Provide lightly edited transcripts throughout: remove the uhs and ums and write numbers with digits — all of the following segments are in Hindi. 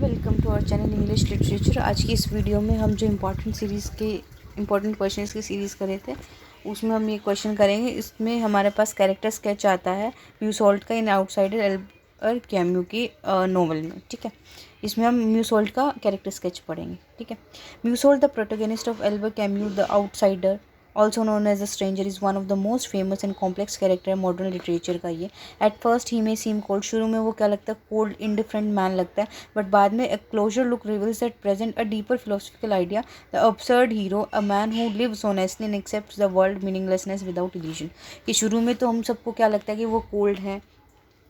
Welcome to our channel English literature. आज की इस वीडियो में हम जो इम्पॉर्टेंट क्वेश्चन की सीरीज़ कर रहे थे उसमें हम ये क्वेश्चन करेंगे। इसमें हमारे पास कैरेक्टर स्केच आता है म्यूसोल्ट का इन आउटसाइडर एल्बर कैम्यू की नॉवल में। ठीक है, इसमें हम म्यूसोल्ट का कैरेक्टर स्केच पढ़ेंगे। ठीक है, Meursault the protagonist of Albert Camus the Outsider also known as the stranger is one of the most famous and complex character modern literature का ये। At first he may seem cold, शुरू में वो क्या लगता है, cold indifferent man लगता है, but बाद में a closer look reveals that present a deeper philosophical idea, the absurd hero, a man who lives honestly and accepts the world meaninglessness without illusion। कि शुरू में तो हम सबको क्या लगता है कि वो cold है,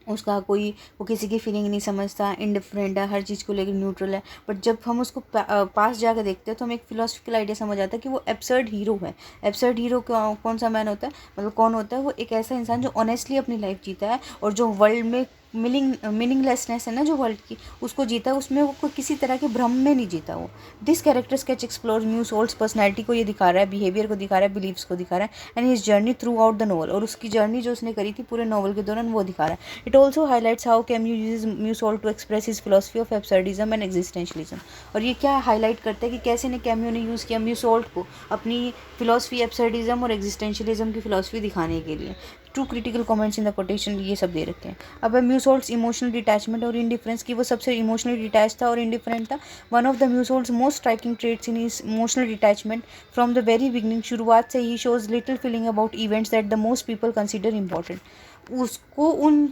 उसका वो किसी की फीलिंग नहीं समझता, इंडिफरेंट है, हर चीज़ को लेकर न्यूट्रल है। बट जब हम उसको पास जाकर देखते हैं तो हमें एक फिलोसफिकल आइडिया समझ आता है कि वो एब्सर्ड हीरो है। एब्सर्ड हीरो कौन सा मैन होता है, मतलब कौन होता है, वो एक ऐसा इंसान जो ऑनेस्टली अपनी लाइफ जीता है और जो वर्ल्ड में मीनिंगलेसनेस है ना जो वर्ल्ड की, उसको जीता है, उसमें वो कोई किसी तरह के भ्रम में नहीं जीता वो। This character sketch explore Meursault's personality को ये दिखा रहा है, बिहेवियर को दिखा रहा है, बिलीव्स को दिखा रहा है, and his journey through out the novel, और उसकी जर्नी जो उसने करी थी पूरे नॉवल के दौरान वो दिखा रहा है। It also highlights how Camus uses Meursault to express his philosophy of absurdism and existentialism. और ये क्या हाईलाइट करता है कि कैसे ने कैम्यू ने यूज़ किया म्यूसोल्ट को अपनी फिलोसफी एब्सर्डिज्म और एग्जिस्टेंशलिज्म की फिलोसफी दिखाने के लिए। Two critical comments in the quotation ये सब दे रखे हैं। अब म्यूसोल्ट्स इमोशनल डिटैचमेंट और इंडिफरेंस की, वो सबसे इमोशनली डिटैच था और इंडिफरेंट था। One of the Meursault's most striking traits in is emotional detachment from the very beginning. शुरुआत से ही shows little feeling about events that the most people consider important. उसको उन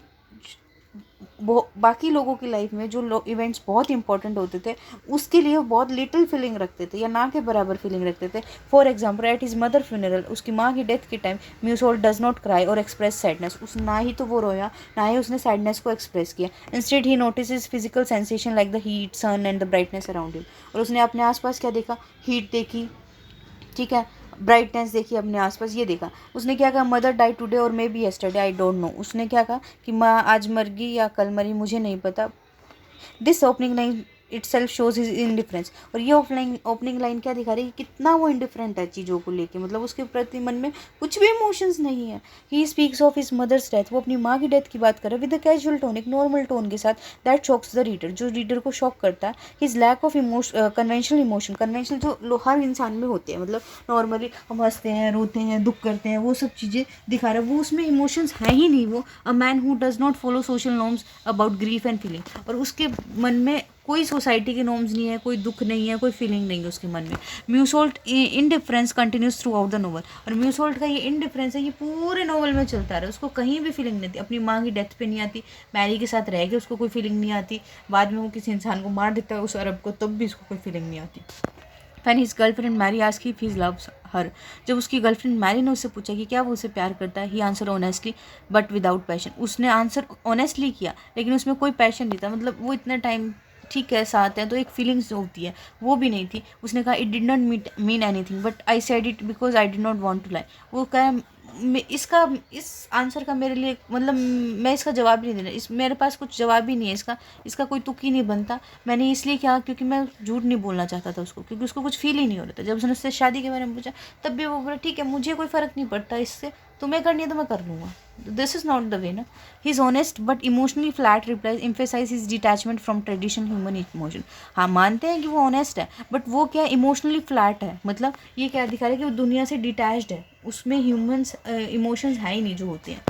बाकी लोगों की लाइफ में जो इवेंट्स बहुत इंपॉर्टेंट होते थे उसके लिए बहुत लिटिल फीलिंग रखते थे या ना के बराबर फीलिंग रखते थे। For example at his mother funeral, उसकी माँ की डेथ के टाइम म्यूसोल्ट डज नॉट क्राई और एक्सप्रेस सैडनेस। उस ना ही तो वो रोया, ना ही उसने सैडनेस को एक्सप्रेस किया। Instead he notice is physical sensation like the heat, sun and the brightness around him. और उसने अपने आसपास क्या देखा, हीट देखी, ठीक है, ब्राइटनेस देखी अपने आसपास, ये देखा। उसने क्या कहा, मदर डाई टुडे और may be yesterday, I don't know. उसने क्या कहा कि माँ आज मर गई या कल मरी, मुझे नहीं पता। This opening line it self shows his indifference. और ये ओपनिंग लाइन क्या दिखा रही है, कितना वो इंडिफरेंट है चीज़ों को लेके, मतलब उसके प्रति मन में कुछ भी इमोशंस नहीं है। He speaks of his mother's death, वो अपनी माँ की डेथ की बात कर रहा है विद अ कैजुअल टोन, एक नॉर्मल टोन के साथ। दैट शॉक्स द रीडर, जो रीडर को शॉक करता है। His lack of conventional emotion, conventional जो हर इंसान में होते हैं, मतलब नॉर्मली हम हंसते हैं, रोते हैं, दुख करते हैं, वो सब चीज़ें दिखा रहा है। वो उसमें इमोशंस है ही नहीं। वो a man who does not follow social norms about grief and feeling, और उसके मन में कोई सोसाइटी के नॉर्म्स नहीं है, कोई दुख नहीं है, कोई फीलिंग नहीं है उसके मन में। Meursault indifference continues throughout the novel, और म्यूसोल्ट का ये इनडिफरेंस है ये पूरे नोवेल में चलता रहा। उसको कहीं भी फीलिंग नहीं थी, अपनी माँ की डेथ पे नहीं आती, मैरी के साथ रह के उसको कोई फीलिंग नहीं आती, बाद में वो किसी इंसान को मार देता है उस अरब को, तब भी उसको कोई फीलिंग नहीं आती। When his girlfriend Marie asked if he loves her, जब उसकी गर्लफ्रेंड मैरी ने उससे पूछा कि क्या वो उसे प्यार करता है, he answer honestly but without passion. उसने आंसर ऑनेस्टली किया लेकिन उसमें कोई पैशन नहीं था, मतलब वो इतना टाइम ठीक है साथ है तो एक फीलिंग्स जो होती है वो भी नहीं थी। उसने कहा it did not mean anything but I said it because I did not want to lie. वो कहा इस आंसर का मेरे लिए, मतलब मैं इसका जवाब नहीं देना, इस मेरे पास कुछ जवाब ही नहीं है, इसका कोई तुक ही नहीं बनता। मैंने इसलिए किया क्योंकि मैं झूठ नहीं बोलना चाहता था उसको, क्योंकि उसको कुछ फील ही नहीं हो रहा था। जब उसने उससे शादी के बारे में पूछा तब भी वो बोला ठीक है मुझे कोई फ़र्क नहीं पड़ता इससे, तुम्हें करनी है तो मैं कर लूँगा। This is not the way ना। He is honest but emotionally flat replies emphasize his detachment from traditional human emotion. हाँ मानते हैं कि वो ऑनेस्ट है बट वो क्या इमोशनली फ्लैट है, मतलब ये क्या दिखा रहा है कि वो दुनिया से डिटैच्ड है, उसमें ह्यूमन्स इमोशंस है ही नहीं जो होते हैं।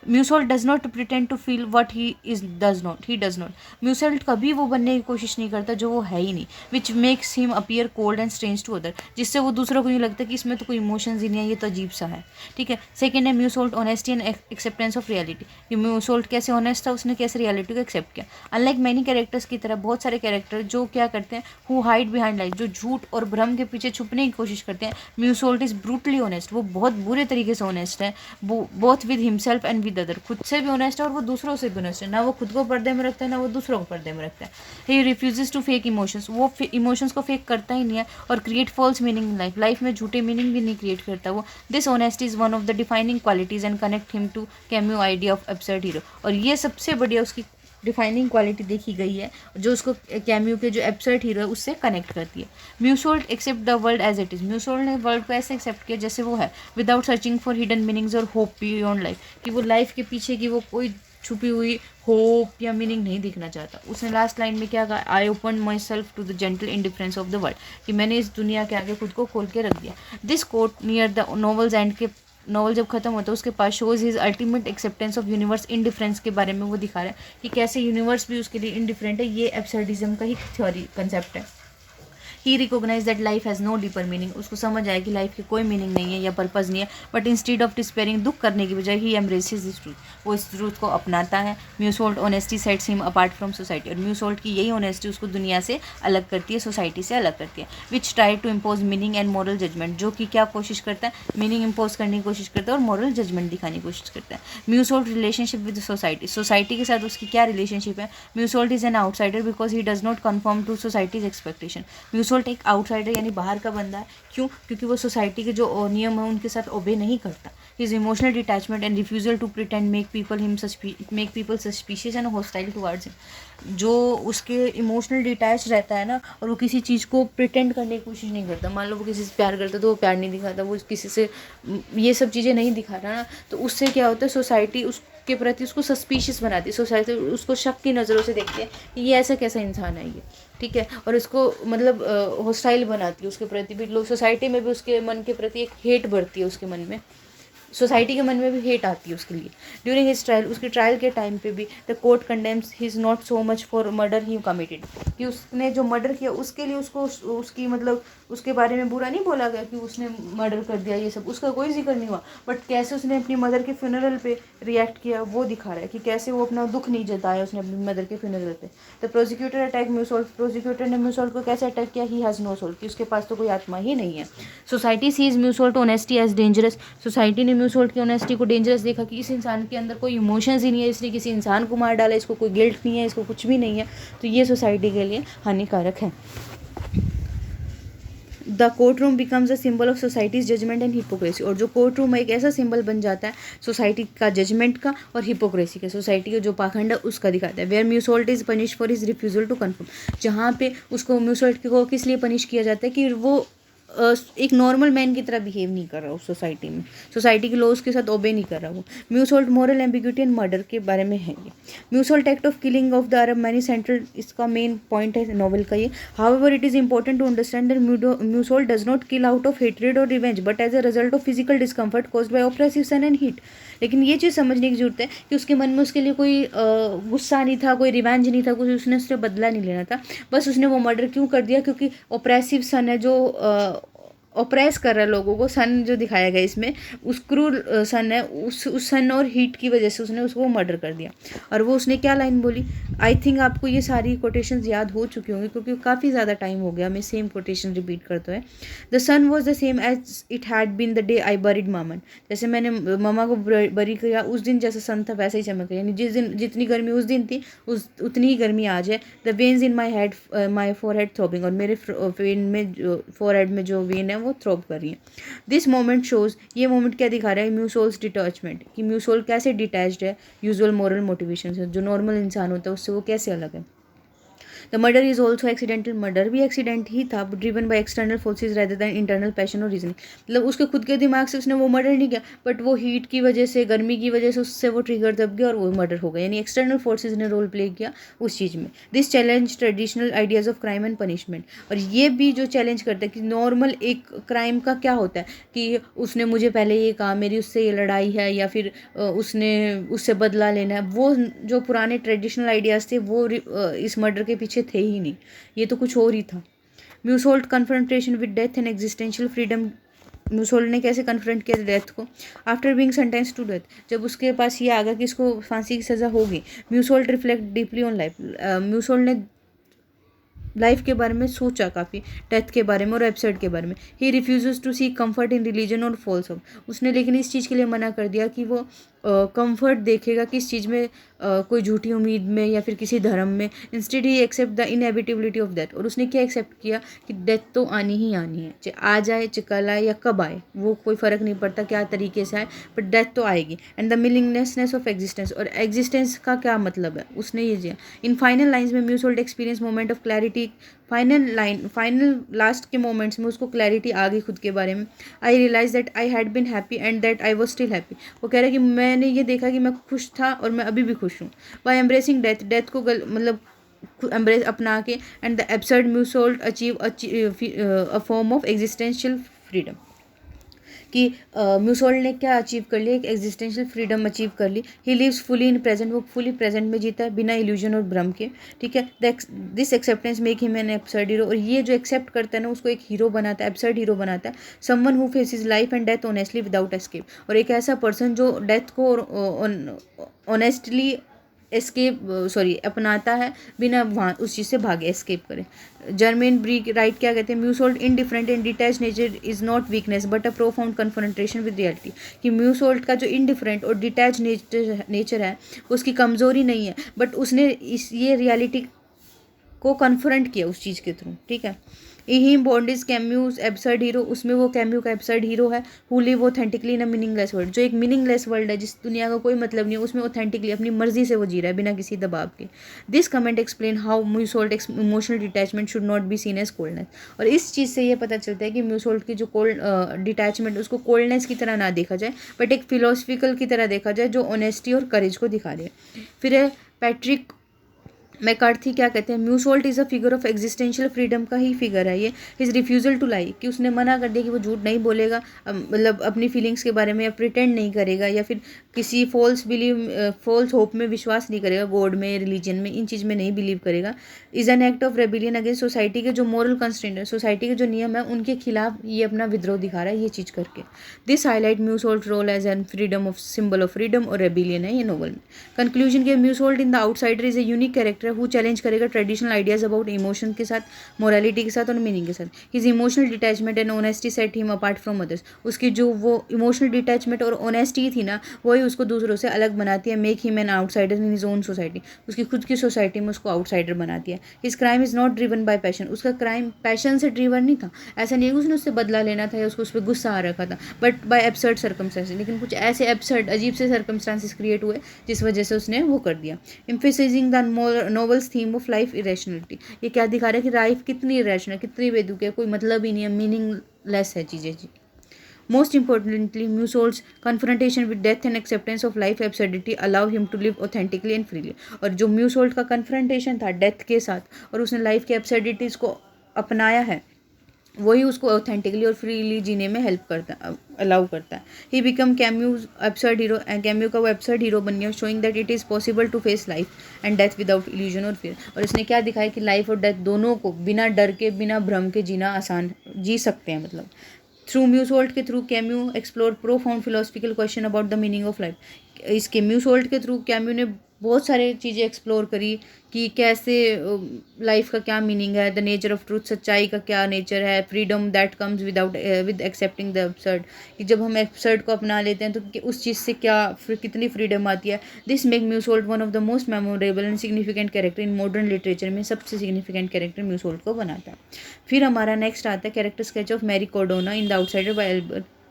Meursault does not pretend to feel what he does not. Meursault कभी वो बनने की कोशिश नहीं करता जो वो है ही नहीं, which makes him appear cold and strange to other, जिससे वो दूसरों को नहीं लगता कि इसमें तो कोई इमोशंस ही नहीं है, ये तो अजीब सा है। ठीक है, सेकेंड है Meursault honesty and acceptance of reality. कि म्यूसोल्ट कैसे ऑनेस्ट था, उसने कैसे रियलिटी को एक्सेप्ट किया। अनलाइक मैनी कैरेक्टर्स की तरह बहुत सारे कैरेक्टर जो क्या करते हैं, हु हाइड बिहाइंड लाइज, जो झूठ और भ्रम के पीछे छुपने की कोशिश करते हैं, म्यूसोल्ट इज ब्रूटली ऑनेस्ट, वो बहुत बुरे तरीके से ऑनेस्ट है, वो both with himself and with other, खुद से भी ऑनेस्ट है और वो दूसरों से भी ऑनेस्ट है। ना वो खुद को पर्दे में रखता है ना वो दूसरों को पर्दे में रखता है। He refuses to fake emotions, वो इमोशंस को फेक करता ही नहीं है और create false meaning in life में झूठे मीनिंग भी नहीं क्रिएट करता वो। This honesty is one of the defining qualities and connect him to Camus idea of absurd hero. और ये सबसे बढ़िया उसकी डिफाइनिंग क्वालिटी देखी गई है जो उसको कैम्यू के जो एब्सर्ड हीरो है उससे कनेक्ट करती है। Meursault accept the world as it is, Meursault ने वर्ल्ड को ऐसे एक्सेप्ट किया जैसे वो है, without searching for hidden meanings और होप बियॉन्ड लाइफ, कि वो लाइफ के पीछे की वो कोई छुपी हुई होप या मीनिंग नहीं दिखना चाहता। उसने लास्ट लाइन में क्या कहा, I open myself to the gentle indifference of the world, कि मैंने इस दुनिया के आगे खुद को खोल के रख दिया। This quote near the novel's end के नॉवल जब खत्म होता है उसके पास shows his ultimate acceptance of universe indifference के बारे में वो दिखा रहा है कि कैसे यूनिवर्स भी उसके लिए इंडिफरेंट है। ये एब्सर्डिज्म का ही थ्योरी कंसेप्ट है। He recognize that life has no deeper meaning, उसको समझ आया कि लाइफ की कोई मीनिंग नहीं है या पर्पज़ नहीं है, बट इंस्टीड ऑफ डिस्पेयरिंग, दुख करने की बजाय ही एम्ब्रेसेस दिस ट्रूथ, वो इस ट्रूथ को अपनाता है। Meursault honesty sets him apart from society, और म्यूसोल्ट की यही ऑनेस्टी उसको दुनिया से अलग करती है, सोसाइटी से अलग करती है। Which try to impose meaning and moral judgment, जो कि क्या कोशिश करता है, मीनिंग इम्पोज करने की कोशिश करता है और मॉरल जजमेंट दिखाने की कोशिश करता है। Meursault relationship with society, society के साथ उसकी क्या रिलेशनशिप है। Meursault is an outsider because he does not conform to society's expectation, Meursault एक आउटसाइडर यानी बाहर का बंदा है। क्यों? क्योंकि वो सोसाइटी के जो नियम है उनके साथ ओबे नहीं करता। His emotional detachment and refusal to pretend make people suspicious and hostile towards him, जो उसके इमोशनल डिटैच रहता है ना, और वो किसी चीज़ को प्रिटेंड करने की कोशिश नहीं करता। मान लो वो किसी से प्यार करता तो वो प्यार नहीं दिखाता, वो किसी से ये सब चीज़ें नहीं दिखा रहा ना, तो उससे क्या होता है, सोसाइटी उसके प्रति उसको सस्पिशियस बनाती है, सोसाइटी उसको शक की नज़रों से देखती है कि ये ऐसा कैसा इंसान है ये, ठीक है, और इसको मतलब हॉस्टाइल बनाती है उसके प्रति भी। लोग सोसाइटी में भी उसके मन के प्रति एक हेट बढ़ती है, उसके मन में, सोसाइटी के मन में भी हेट आती है उसके लिए। ड्यूरिंग हिज ट्रायल, उसके ट्रायल के टाइम पे भी the court condemns his not so much for murder he committed, कि उसने जो मर्डर किया उसके लिए उसको उसकी मतलब उसके बारे में बुरा नहीं बोला गया कि उसने मर्डर कर दिया, ये सब उसका कोई जिक्र नहीं हुआ, बट कैसे उसने अपनी मदर के फ्यूनरल पे रिएक्ट किया वो दिखा रहा है कि कैसे वो अपना दुख नहीं जताया उसने अपनी मदर के फ्यूनरल पे। द प्रोसिक्यूटर अटैक म्यूसोल्ट, प्रोसिक्यूटर ने म्यूसोल्ट को कैसे अटैक किया, ही हैज़ नो सोल, कि उसके पास तो कोई आत्मा ही नहीं है। Society sees Meursault honesty as dangerous, society ने म्यूसोल्ट की ऑनेस्टी को डेंजरस देखा कि इस इंसान के अंदर कोई इमोशंस ही नहीं है, इसने किसी इंसान को मार डाला, इसको कोई गिल्ट नहीं है, इसको कुछ भी नहीं है, तो ये सोसाइटी के लिए हानिकारक है। The court room becomes a symbol of society's judgment and hypocrisy, और जो कोर्ट रूम एक ऐसा सिंबल बन जाता है सोसाइटी का जजमेंट का और हिपोक्रेसी का, सोसाइटी का जो पाखंड है उसका दिखाता है। Where Meursault is punish for his refusal to conform, जहाँ पे उसको म्यूसोल्ट को किस लिए पनिश किया जाता है कि वो एक नॉर्मल मैन की तरह बिहेव नहीं कर रहा उस सोसाइटी में, सोसाइटी के लॉज के साथ ओबे नहीं कर रहा वो। Meursault moral ambiguity and murder के बारे में है ये। Meursault act of killing of the Arab many central, इसका मेन पॉइंट है नॉवल का ये। However it is important to understand that Meursault does not kill out of hatred और revenge but as a result of physical discomfort caused by oppressive sun and heat. लेकिन ये चीज़ समझने की जरूरत है कि उसके मन में उसके लिए कोई गुस्सा नहीं था, कोई रिवेंज नहीं था, कुछ उसने उससे बदला नहीं लेना था, बस उसने वो मर्डर क्यों कर दिया, क्योंकि ऑप्रेसिव सन है जो ऑप्रेस कर रहा है लोगों को, सन जो दिखाया गया इसमें उस क्रूर सन है, उस सन और हीट की वजह से उसने उसको मर्डर कर दिया। और वो उसने क्या लाइन बोली, आई थिंक आपको ये सारी कोटेशंस याद हो चुकी होंगी क्योंकि काफ़ी ज़्यादा टाइम हो गया मैं सेम कोटेशन रिपीट करता है। The sun was the same as it had been the day I buried Maman, जैसे मैंने मामा को बरी किया उस दिन जैसा सन था वैसे ही चमक रहा, यानी जिस दिन जितनी गर्मी उस दिन थी उतनी ही गर्मी आज है। The veins in my head my four head throbbing, और मेरे वेन में जो फोर हेड में जो वेन है वो थ्रोब कर रही है। दिस मोमेंट शोज, ये मोमेंट क्या दिखा रहा है, म्यूसोल्स डिटैचमेंट, कि म्यूसोल कैसे डिटैच्ड है यूजुअल मॉरल मोटिवेशन से, जो नॉर्मल इंसान होता है उससे वो कैसे अलग है। The murder is also accidental, murder भी एक्सीडेंट ही था, driven by external forces rather than internal passion और रीजनिंग, मतलब उसके खुद के दिमाग से उसने वो मर्डर नहीं किया, बट वो हीट की वजह से, गर्मी की वजह से उससे वो ट्रिगर दब गया और वो मर्डर हो गया, यानी एक्सटर्नल फोर्सेज ने रोल प्ले किया उस चीज़ में। This challenge traditional ideas of crime and punishment, और ये भी जो चैलेंज करता है कि नॉर्मल एक क्राइम का क्या होता है कि उसने मुझे पहले ये कहा, मेरी उससे ये लड़ाई है, या फिर उसने उससे बदला लेना है, वो जो पुराने ट्रेडिशनल आइडियाज़ थे वो इस मर्डर के पीछे थे ही नहीं, ये तो कुछ और ही था। Meursault confrontation with death and existential freedom, Meursault ने कैसे कन्फ्रंट किया डेथ को, after being sentence to death, जब उसके पास ये आ गया कि इसको फांसी की सज़ा होगी। म्यूसोल्ट रिफ्लेक्ट डीपली ऑन लाइफ, म्यूसोल्ट ने लाइफ के बारे में सोचा काफ़ी, डेथ के बारे में और एब्सर्ड के बारे में। He refuse to see comfort in religion और फॉल्स होप, उसने लेकिन इस चीज़ के लिए मना कर दिया कि वो कंफर्ट देखेगा किस चीज़ में, कोई झूठी उम्मीद में या फिर किसी धर्म में। Instead he accept the inevitability of death, और उसने क्या एक्सेप्ट किया कि डेथ तो आनी ही आनी है, चाहे आ जाए, चाहे कल आए या कब आए, वो कोई फ़र्क नहीं पड़ता क्या तरीके से आए, बट डेथ तो आएगी। And the meaninglessness of existence, और एग्जिस्टेंस का क्या मतलब है उसने ये दिया। इन फाइनल लाइन्स में Meursault experience moment of clarity, final last के मोमेंट्स में उसको क्लैरिटी आ गई खुद के बारे में. I realise that I had been happy and that I was still happy. वो कह रहा है कि मैंने ये देखा कि मैं खुश था और मैं अभी भी खुश हूँ. बाय एम्ब्रेसिंग डेथ को मतलब एम्ब्रेस अपना के, and the absurd Meursault achieve a form of existential freedom. कि म्यूसोल्ट ने क्या अचीव कर लिया, एक एग्जिस्टेंशियल फ्रीडम अचीव कर ली. He lives fully in present, वो फुली प्रेजेंट में जीता है बिना इल्यूजन और भ्रम के. ठीक है. This acceptance make him an absurd hero. और ये जो एक्सेप्ट करता है ना उसको एक हीरो बनाता है, एब्सर्ड हीरो बनाता है. Someone who faces life and death honestly without escape. और एक ऐसा पर्सन जो डेथ को ऑनेस्टली अपनाता है बिना वहाँ उस चीज़ से भागे, एस्केप करे. जर्मेन ब्री राइट क्या कहते हैं, Meursault indifferent and detach nature is not weakness but a profound confrontation with reality. कि म्यूसोल्ट का जो इनडिफरेंट और डिटैच नेचर है उसकी कमज़ोरी नहीं है, बट उसने ये रियलिटी को कन्फ्रंट किया उस चीज़ के थ्रू. ठीक है. ही बॉन्ड इज कैम्यूज एब्सर्ड हीरो. उसमें वो कैम्यू का एब्सर्ड हीरो है. Who live authentically in a meaningless world. जो एक मीनिंगलेस वर्ल्ड है, जिस दुनिया का कोई मतलब नहीं है, उसमें ऑथेंटिकली अपनी मर्जी से वो जी रहा है बिना किसी दबाव के. This comment explain how Meursault emotional detachment should not be seen as coldness. और इस चीज़ से ये पता चलता है कि म्यूसोल्ट की जो कोल्ड डिटैचमेंट, उसको कोल्डनेस की तरह ना देखा जाए बट एक फिलोसफिकल की तरह देखा जाए जो ऑनेस्टी और करेज को दिखा रही है. फिर है पैट्रिक मैकार्थी क्या कहते हैं, Meursault is a figure of existential freedom का ही फिगर है ये. हिज रिफ्यूज़ल टू लाई, कि उसने मना कर दिया कि वो झूठ नहीं बोलेगा, मतलब अपनी फीलिंग्स के बारे में, या प्रिटेंड नहीं करेगा, या फिर किसी फॉल्स होप में विश्वास नहीं करेगा, गॉड में, रिलीजन में, इन चीज़ में नहीं बिलीव करेगा. Is an act of rebellion against society के जो मॉरल कंस्ट्रेंट है, सोसाइटी के जो नियम है उनके खिलाफ ये अपना विद्रोह दिखा रहा है ये चीज़ करके. This highlight Meursault role as an freedom of symbol of freedom और रेबिलियन है ये नोवेल में. कंक्लूजन के Meursault in the outsider is a unique character who challenge करेगा ट्रेडिशनल आइडियाज अबाउट इमोशन के साथ, मोरालिटी के साथ और मीनिंग के साथ. His emotional detachment and honesty set him apart from others. उसकी जो वो इमोशनल डिटैचमेंट और ऑनेस्टी थी ना, वही उसको दूसरों से अलग बनाती है. Make him an outsider in his own society. उसकी खुद की सोसाइटी में उसको आउटसाइडर बनाती है. His crime is not driven by passion. उसका क्राइम पैशन से ड्रिवन नहीं था. ऐसा नहीं है कि उसने उससे बदला लेना था या उसको उस पर गुस्सा आ रखा था, बट बाय एब्सर्ड सर्कमस्टांसेस. लेकिन कुछ ऐसे एब्सर्ड अजीब से सर्कमस्टांसेस क्रिएट हुए जिस वजह से उसने वो कर दिया. Emphasizing the novels theme of life irrationality. ये क्या दिखा रहा है कि लाइफ कितनी इरेशनल, कितनी बेतुकी है, कोई मतलब ही नहीं है, मीनिंगलेस है चीज़ें जी. Most importantly, Musol's confrontation with death and acceptance of life absurdity allow him to live authentically and freely. और जो म्यूसोल्ट का कन्फ्रंटेशन था डेथ के साथ और उसने लाइफ के एब्सर्डिटीज़ को अपनाया है, वही उसको ऑथेंटिकली और फ्रीली जीने में हेल्प करता है, अलाउ करता है. He become Camus's absurd hero. Camus का वो एब्सर्ड हीरो बन गया, showing that it is possible to face life and death without illusion और फियर. और इसने क्या दिखाया कि लाइफ और डेथ दोनों को बिना डर के, बिना भ्रम के जीना आसान, जी सकते हैं. मतलब थ्रू म्यूसोल्ट के through cameo explore profound philosophical question about the meaning of life. इसके म्यूसोल्ट के थ्रू कैम्यू ने बहुत सारी चीज़ें एक्सप्लोर करी कि कैसे लाइफ का क्या मीनिंग है, द नेचर ऑफ ट्रूथ, सच्चाई का क्या नेचर है, freedom that comes with accepting the absurd. कि जब हम एब्सर्ड को अपना लेते हैं तो उस चीज़ से क्या कितनी फ्रीडम आती है. This make Meursault one of the most memorable and significant character in modern literature. में सबसे सिग्निफिकेंट कैरेक्टर म्यूसोल्ट को बनाता है. फिर हमारा नेक्स्ट आता है character sketch of Marie Cardona in the outsider by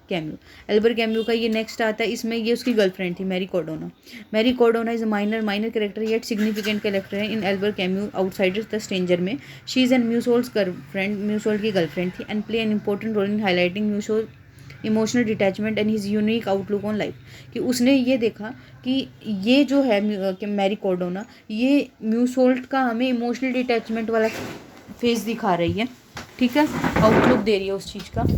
Camus. Albert Camus का ये नेक्स्ट आता है. इसमें ये उसकी गर्लफ्रेंड थी Marie Cardona. Marie Cardona is a minor character yet significant character है in Albert Camus outsider the stranger में. She is an Meursault's girlfriend, Meursault की गर्लफ्रेंड थी, and play an important role in highlighting Meursault emotional detachment and his unique outlook on life. कि उसने ये देखा कि ये जो है मैरी कॉर्डोना, ये म्यूसोल्ट का हमें इमोशनल डिटैचमेंट वाला फेस दिखा रही है. ठीक है, आउटलुक दे रही है उस चीज़ का.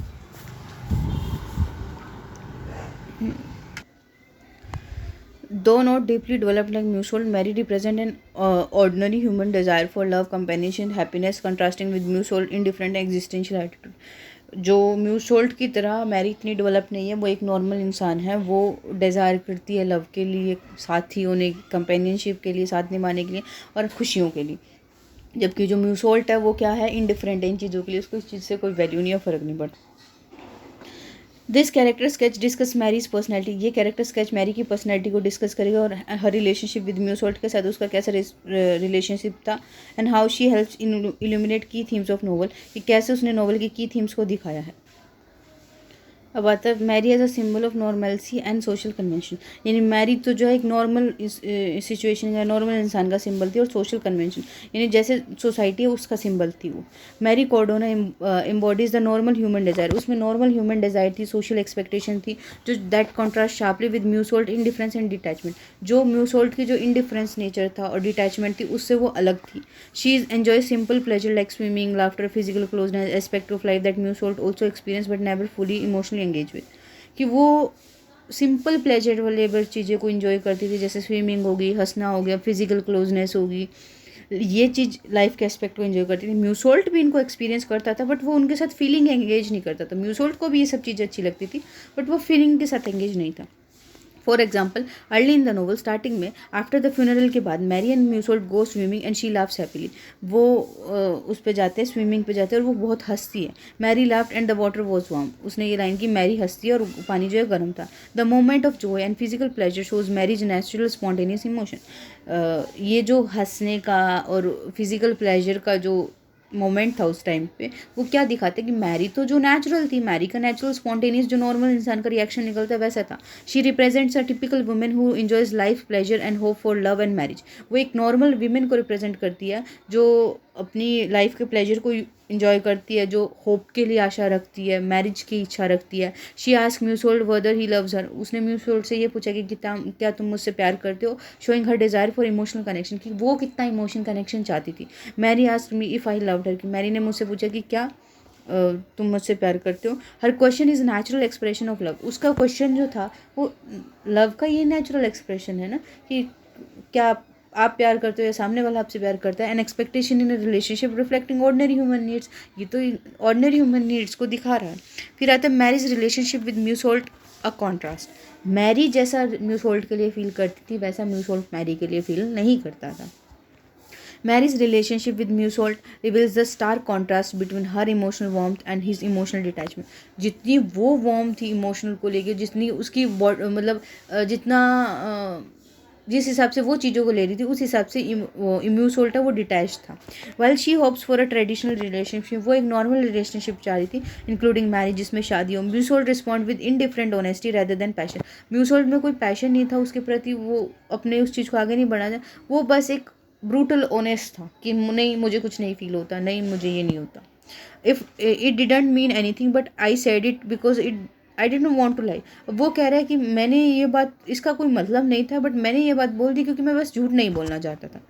Though not deeply developed like Musolt, Mary represents an ordinary human desire for love, companionship, happiness, contrasting with Musolt's indifferent existential attitude. जो म्यूसोल्ट की तरह मैरी इतनी डेवलप नहीं है, वो एक नॉर्मल इंसान है. वो डिज़ायर करती है लव के लिए, साथी होने, कंपेनियनशिप के लिए, साथ निभाने के लिए और खुशियों के लिए. जबकि जो म्यूसोल्ट है वो क्या है, इनडिफरेंट है इन चीज़ों के लिए, उसको इस चीज़ से कोई वैल्यू नहीं है, फ़र्क नहीं पड़ता. This character sketch discuss Marie's personality. ये कैरेक्टर स्केच मैरी की पर्सनैलिटी को डिस्कस करेगा और हर रिलेशनशिप विद म्यूसोल्ट के साथ उसका कैसा रिलेशनशिप था, and how she helps illuminate की थीम्स ऑफ नोवेल. कि कैसे उसने नोवेल की थीम्स को दिखाया है. अब आता है Marie as a symbol of normalcy and social convention. यानी मैरी तो जो है एक नॉर्मल सिचुएशन या नॉर्मल इंसान का सिंबल थी, और सोशल कन्वेंशन यानी जैसे सोसाइटी है उसका सिंबल थी वो। Marie Cardona embodies the normal human desire. उसमें नॉर्मल ह्यूमन डिज़ायर थी, सोशल एक्सपेक्टेशन थी, जो that contrast sharply with Meursault indifference and detachment. जो म्यूसोल्ट की जो इंडिफरेंस नेचर था और डिटैचमेंट थी उससे वो अलग थी। She is enjoy simple pleasure like swimming, laughter, physical closeness aspect of life that Meursault also experience but never fully emotionally engage with. कि वो सिंपल प्लेजर वाले चीज़ें को इन्जॉय करती थी, जैसे स्विमिंग होगी, हंसना हो गया, फिजिकल क्लोजनेस होगी, ये चीज़ लाइफ के एस्पेक्ट को एंजॉय करती थी। म्यूसोल्ट भी इनको एक्सपीरियंस करता था बट वो उनके साथ फीलिंग एंगेज नहीं करता था। म्यूसोल्ट को भी ये सब चीज़ें अच्छी लगती थी बट वो फीलिंग के साथ एंगेज नहीं था। For example early in the novel starting में आफ्टर द फ्यूनरल के बाद Marie and Meursault go swimming and she laughs happily. वो उस पे जाते हैं, स्विमिंग पे जाते हैं और वो बहुत हंसती है। Marie laughed and the water was warm. उसने ये लाइन की, मैरी हंसती है और पानी जो है गर्म था। The moment of joy and physical pleasure shows Marie's natural spontaneous emotion. ये जो हंसने का और फिजिकल प्लेजर का जो मोमेंट था उस टाइम पे, वो क्या दिखाते कि मैरी तो जो नेचुरल थी, मैरी का नेचुरल स्पॉन्टेनियस जो नॉर्मल इंसान का रिएक्शन निकलता है वैसा था। She represents a typical women who enjoys life, pleasure and hope for love and marriage. वो एक नॉर्मल वीमेन को रिप्रेजेंट करती है जो अपनी लाइफ के प्लेजर को इंजॉय करती है, जो होप के लिए आशा रखती है, मैरिज की इच्छा रखती है। She ask Meursault whether he loves her. उसने म्यूसोल्ट से ये पूछा कि क्या तुम मुझसे प्यार करते हो, showing her desire for emotional connection, कि वो कितना इमोशनल कनेक्शन चाहती थी। Marie ask me if I loved her, कि मैरी ने मुझसे पूछा कि क्या तुम मुझसे प्यार करते हो। Her question is natural expression of love. उसका क्वेश्चन जो था वो लव का ये नेचुरल एक्सप्रेशन है ना, कि क्या आप प्यार करते हो या सामने वाला आपसे प्यार करता है। An expectation in a relationship reflecting ordinary human needs. ये तो ऑर्डिनरी ह्यूमन नीड्स को दिखा रहा है। फिर आता है marriage relationship with Meursault, a contrast. Marie जैसा म्यूसोल्ट के लिए फील करती थी वैसा म्यूसोल्ट मैरी के लिए फील नहीं करता था। Marie's relationship with Meursault reveals the stark contrast between her emotional warmth and his emotional detachment. जितनी वो वार्म थी इमोशनल को लेके, जितनी उसकी मतलब जितना जिस हिसाब से वो चीज़ों को ले रही थी उस हिसाब से म्यूसोल्ट है वो डिटैच था। While she hopes for a traditional relationship, वो एक नॉर्मल रिलेशनशिप चाह रही थी इंक्लूडिंग मैरिज जिसमें शादी हो। Meursault respond with indifferent honesty rather than passion. Meursault में कोई पैशन नहीं था उसके प्रति, वो अपने उस चीज़ को आगे नहीं बढ़ाना, वो बस एक ब्रूटल ऑनेस्ट था कि नहीं मुझे कुछ नहीं फील होता, नहीं मुझे ये नहीं होता। If it didn't mean anything but I said it because it I didn't want to lie. वो कह रहा है कि मैंने ये बात, इसका कोई मतलब नहीं था बट मैंने ये बात बोल दी क्योंकि मैं बस झूठ नहीं बोलना चाहता था।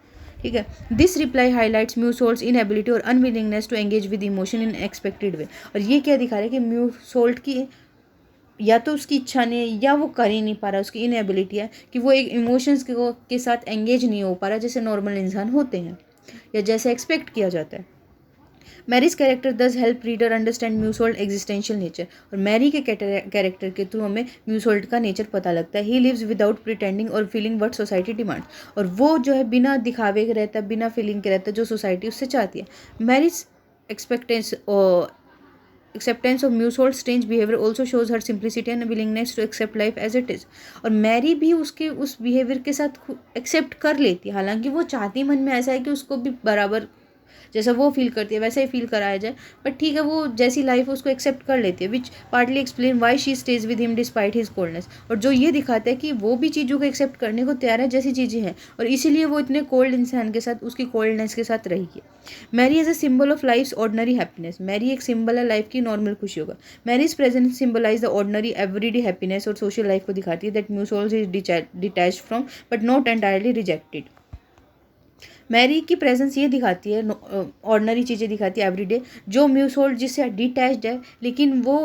ठीक है। This reply highlights Meursault's inability और unwillingness to engage with emotion in expected way. और ये क्या दिखा रहा है कि म्यूसोल्ट की या तो उसकी इच्छा नहीं है या वो कर ही नहीं पा रहा, उसकी इनएबिलिटी है कि वो एक इमोशंस के साथ एंगेज नहीं हो पा रहा जैसे नॉर्मल इंसान होते हैं या जैसे एक्सपेक्ट किया जाता है। Marie's character does help reader understand Meursault existential nature. और मैरी के कैरेक्टर के थ्रू हमें म्यूसोल्ट का नेचर पता लगता है। ही लिव्स विदाउट प्रिटेंडिंग और फीलिंग व्हाट सोसाइटी डिमांड्स। और वो जो है बिना दिखावे के रहता है, बिना फीलिंग के रहता है जो सोसाइटी उससे चाहती है। Marie's acceptance acceptance of Musol's strange behavior also shows her simplicity and willingness to accept life as it is। और मैरी भी उसके उस बिहेवियर के साथ एक्सेप्ट कर लेती है, हालांकि वो चाहती मन में ऐसा है कि उसको भी बराबर जैसा वो फील करती है वैसा ही फील कराया जाए, बट ठीक है वो जैसी लाइफ है उसको एक्सेप्ट कर लेती है, which partly explain why she stays with him despite his coldness. और जो ये दिखाता है कि वो भी चीज़ों को एक्सेप्ट करने को तैयार है जैसी चीज़ें हैं, और इसीलिए वो इतने कोल्ड इंसान के साथ उसकी कोल्डनेस के साथ रही है। Marie as a symbol of life ordinary happiness. Marie एक सिंबल है लाइफ की नॉर्मल खुशियों का। Marie's presence symbolise the ordinary everyday happiness और सोशल लाइफ को दिखाती है that Meursault's is detached from but not entirely rejected. Marie की प्रेजेंस ये दिखाती है, ऑर्डनरी चीज़ें दिखाती है एवरीडे, जो म्यूसोल्ट जिससे डिटैच्ड है लेकिन वो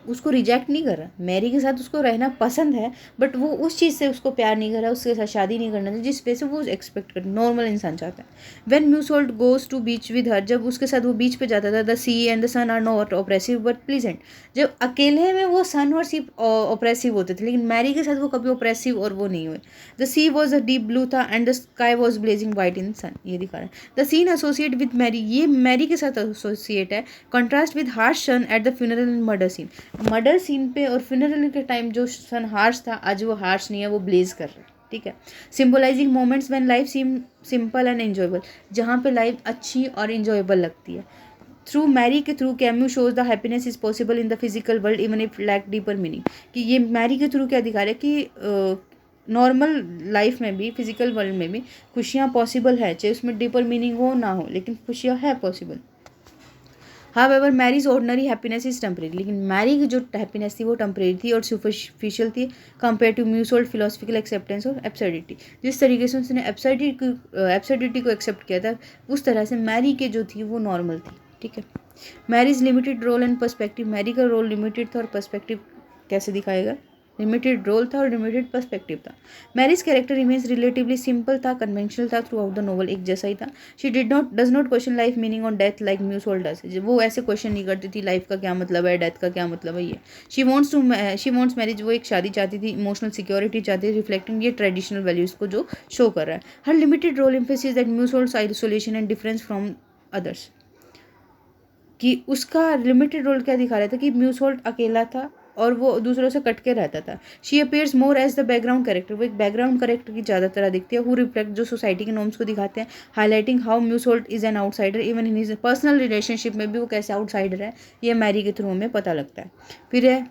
उसको रिजेक्ट नहीं कर रहा। मैरी के साथ उसको रहना पसंद है बट वो उस चीज़ से उसको प्यार नहीं कर रहा, उसके साथ शादी नहीं करना चाहिए जिस वजह से वो एक्सपेक्ट कर नॉर्मल इंसान चाहता है। When Meursault goes to beach with her, जब उसके साथ वो बीच पे जाता था, the sea and the sun are not oppressive but pleasant. जब अकेले में वो सन और सी ऑप्रेसिव होते थे लेकिन मैरी के साथ वो कभी ऑप्रेसिव और वो नहीं हुए। The sea was a deep blue था and the sky was blazing white in sun, ये दिखा रहा है। The scene associate with Marie, ये मैरी के साथ एसोसिएट है। Contrast with harsh sun at the funeral and murder scene. Murder scene पे और फ्यूनरल के टाइम जो सन हार्श था आज वो हार्श नहीं है, वो ब्लेज कर रहा है। ठीक है। Symbolising moments when life seem simple and enjoyable, जहाँ पे लाइफ अच्छी और इंजॉयबल लगती है। थ्रू मैरी के through Camus shows the happiness is possible in the physical world even if lack deeper meaning, कि ये मैरी के थ्रू क्या दिखा रहा है कि नॉर्मल लाइफ में भी, फिजिकल वर्ल्ड में भी खुशियाँ पॉसिबल है, चाहे उसमें डीपर मीनिंग हो ना हो, लेकिन खुशियाँ है possible. However Marie's ordinary happiness is temporary, लेकिन मैरी की जो हैप्पीनेस थी वो टेम्परेरी थी और सुपरफिशियल थी कंपेयर टू म्यूसोल्ड फिलोसफिकल एक्सेप्टेंस और एब्सर्डिटी। जिस तरीके से उसने एब्सर्डिटी को एक्सेप्ट किया था, उस तरह से मैरी के जो थी वो नॉर्मल थी। ठीक है। Marie's limited role and perspective, Marie का रोल लिमिटेड था और पर्सपेक्टिव कैसे दिखाएगा, लिमिटेड रोल था और लिमिटेड पर्सपेक्टिव था। Marie's character image relatively simple था, कन्वेंशनल था, थ्रू आउट द नोवेल एक जैसा ही था। She does not question life meaning on death like Meursault does, वो ऐसे क्वेश्चन नहीं करती थी लाइफ का क्या मतलब है, डेथ का क्या मतलब है। ये शी वॉन्ट्स मैरिज, वो एक शादी चाहती थी, इमोशनल सिक्योरिटी चाहती थी, रिफ्लेक्टिंग ये ट्रेडिशनल वैल्यूज को जो शो कर रहा है। Her limited role emphasis that Meursault's isolation and difference from others, कि उसका लिमिटेड रोल क्या दिखा रहा था कि म्यूसोल्ड अकेला था और वो दूसरों से कट के रहता था। She appears more as the background character, वो एक बैकग्राउंड कैरेक्टर की ज़्यादा तरह दिखती है, हु रिफ्लेक्ट जो सोसाइटी के नॉर्म्स को दिखाते हैं, highlighting how Meursault is an outsider even in his personal relationship में भी वो कैसे आउटसाइडर है, ये मैरी के थ्रू हमें पता लगता है। फिर है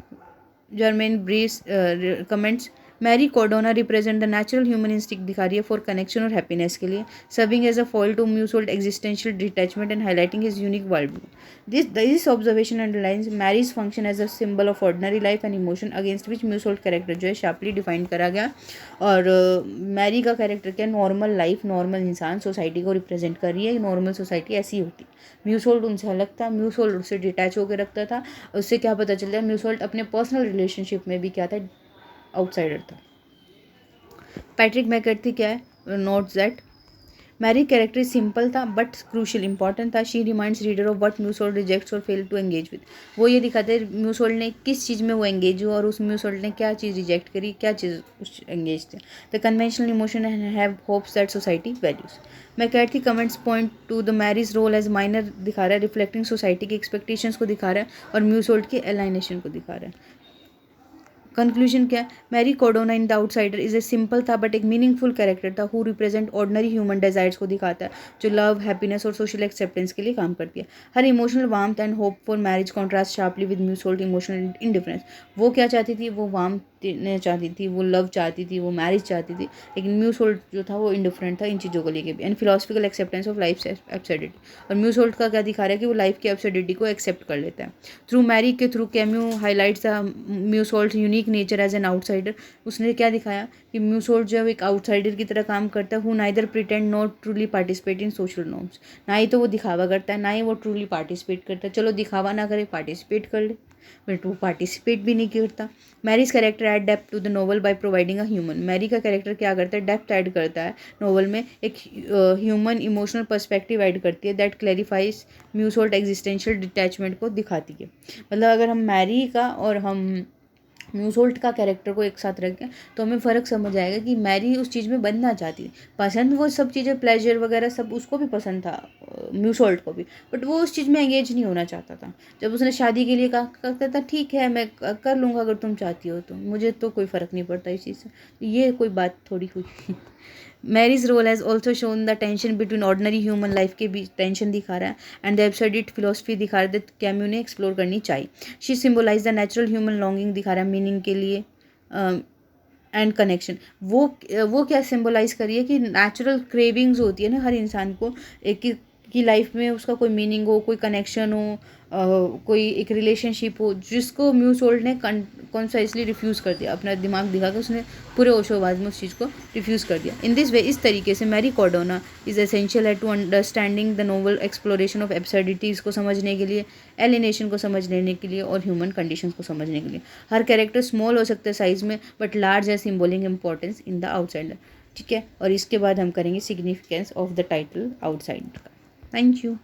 Germaine Brée comments, Marie Cardona represent the natural human instinct दिखा रही है फॉर कनेक्शन और हैप्पीनेस के लिए, serving as a foil to Meursault existential detachment and highlighting his unique world view. This observation underlines Marie's function as a symbol of ordinary life and emotion against which Meursault character जो है शार्पली डिफाइन करा गया। और मैरी का कैरेक्टर क्या, नॉर्मल लाइफ, नॉर्मल इंसान सोसाइटी को रिप्रेजेंट कर रही है। नॉर्मल सोसाइटी ऐसी होती, म्यूसोल्ड उनसे अलग था, म्यूसोल्ड उससे डिटैच होकर रखता था। उससे क्या पता चलता है, म्यूसोल्ड अपने पर्सनल रिलेशनशिप में भी क्या था, आउटसाइडर था। पैट्रिक मैकर्थी क्या है, notes that Marie character simple था बट क्रूशियल इंपॉर्टेंट था। She reminds reader of what Meursault rejects और फेल टू एंगेज विद, वो ये दिखाते हैं म्यूसोल्ड ने किस चीज़ में वो एंगेज हुआ और उस म्यूसोल्ड ने क्या चीज़ रिजेक्ट करी, क्या चीज़ उस एंगेज थे। The conventional emotion have hopes that society values. McCarthy comments point to the Marie's role as minor दिखा रहा है, रिफ्लेक्टिंग सोसाइटी के एक्सपेक्टेशंस को दिखा रहा है और म्यूसोल्ड के एलाइनेशन को दिखा रहा है। कंक्लूजन क्या है, Marie Cardona in the outsider is a simple था बट एक मीनिंगफुल कैरेक्टर था, who represent ordinary human desires को दिखाता है, जो लव, हैप्पीनेस और सोशल एक्सेप्टेंस के लिए काम करती है। Her emotional warmth and hope for marriage contrast sharply with Meursault emotional indifference. वो क्या चाहती थी, वो वार्मथ चाहती थी, वो लव चाहती थी, वो मैरिज चाहती थी, लेकिन म्यूसोल्ड जो था वो इंडिफरेंट था इन चीज़ों को लेके भी। And philosophical acceptance of life absurdity, और म्यूसोल्ड का क्या दिखा रहा है कि वो लाइफ की एब्सर्डिटी को एक्सेप्ट कर लेता है। थ्रू मैरी के through Camus highlights the Meursault unique nature as an outsider. उसने क्या दिखाया कि म्यूसोल्ड जो एक आउटसाइडर की तरह काम करता है, who neither pretend not truly participate in social norms, ना ही तो वो दिखावा करता है ना ही वो ट्रूली पार्टिसिपेट करता है। चलो दिखावा ना करे, पार्टिसिपेट कर ले, बट वो पार्टिसिपेट भी नहीं करता। Marie's character add depth to the novel by providing a human, Marie का कैरेक्टर क्या करता है, डेप्थ ऐड करता है नोवेल में, एक ह्यूमन इमोशनल पर्सपेक्टिव ऐड करती है दैट क्लैरिफाइज म्यूसोल्ड एग्जिस्टेंशियल डिटैचमेंट को दिखाती है। मतलब अगर हम मैरी का और हम म्यूसोल्ट का कैरेक्टर को एक साथ रखें तो हमें फ़र्क समझ आएगा कि मैरी उस चीज़ में बनना चाहती थी, पसंद वो सब चीज़ें प्लेजर वगैरह सब उसको भी पसंद था, म्यूसोल्ट को भी, बट वो उस चीज़ में एंगेज नहीं होना चाहता था। जब उसने शादी के लिए कहा, कहता था ठीक है मैं कर लूँगा अगर तुम चाहती हो तो, मुझे तो कोई फ़र्क नहीं पड़ता इस चीज़ से। ये कोई बात थोड़ी हुई। Marie's role has also shown the tension between ordinary human life के बीच टेंशन दिखा रहा है एंड द एब्सर्डिट फिलोसफी दिखा रहा है कैम्यू ने एक्सप्लोर करनी चाहिए। She symbolise the natural human longing दिखा रहा है मीनिंग के लिए एंड कनेक्शन। वो क्या सिम्बोलाइज करिए कि नेचुरल क्रेविंग्स होती है ना हर इंसान को, एक की लाइफ में उसका कोई मीनिंग हो, कोई कनेक्शन हो, कोई एक रिलेशनशिप हो, जिसको म्यूसोल्ड ने कॉन्साइसली रिफ्यूज़ कर दिया। अपना दिमाग दिखा के उसने पूरे होशोबाज में उस चीज़ को रिफ्यूज़ कर दिया। इन दिस वे, इस तरीके से मैरी कोडोना इज़ एसेंशियल है to understanding the novel exploration of absurdities को समझने के लिए, एलिनेशन को समझने के लिए और ह्यूमन कंडीशंस को समझने के लिए। हर कैरेक्टर स्मॉल हो सकता है साइज में बट लार्ज है symbolic importance in the outsider. ठीक है, और इसके बाद हम करेंगे significance of the title outsider का। Thank you.